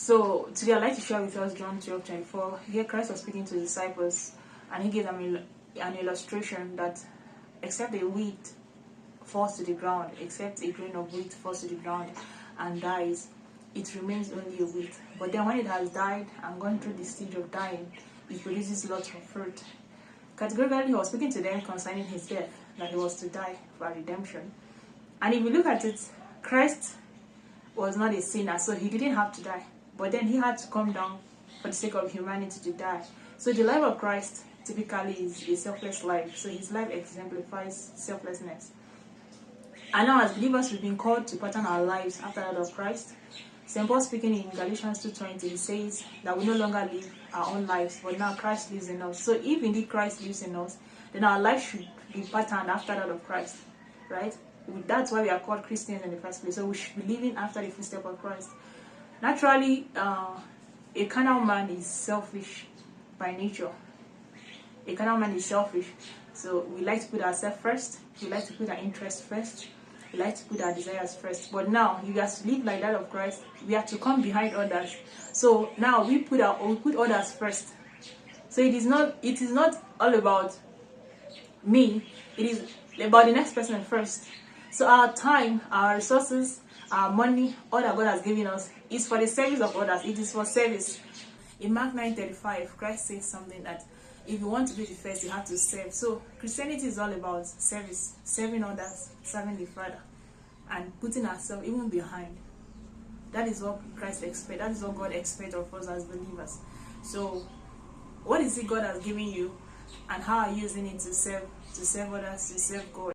So today I'd like to share with us John 12:24. Here Christ was speaking to the disciples, and he gave them an illustration that except a wheat falls to the ground, except a grain of wheat falls to the ground and dies, it remains only a wheat. But then when it has died and gone through the stage of dying, it produces lots of fruit. Categorically, he was speaking to them concerning his death, that he was to die for redemption. And if you look at it, Christ was not a sinner, so he didn't have to die. But then he had to come down for the sake of humanity to die. So the life of Christ typically is a selfless life. So his life exemplifies selflessness. And now as believers, we've been called to pattern our lives after that of Christ. St. Paul speaking in Galatians 2:20, he says that we no longer live our own lives, but now Christ lives in us. So if indeed Christ lives in us, then our life should be patterned after that of Christ, right? That's why we are called Christians in the first place. So we should be living after the footsteps of Christ. Naturally, a carnal man is selfish by nature. A carnal man is selfish. So we like to put ourselves first. We like to put our interests first. We like to put our desires first. But now, you have to live like that of Christ. We have to come behind others. So now we put others first. So it is not all about me. It is about the next person first. So our time, our resources, our money, all that God has given us is for the service of others. It is for service. In Mark 9:35, Christ says something that if you want to be the first, you have to serve. So Christianity is all about service, serving others, serving the Father, and putting ourselves even behind. That is what Christ expects. That is what God expects of us as believers. So what is it God has given you, and how are you using it to serve others, to serve God?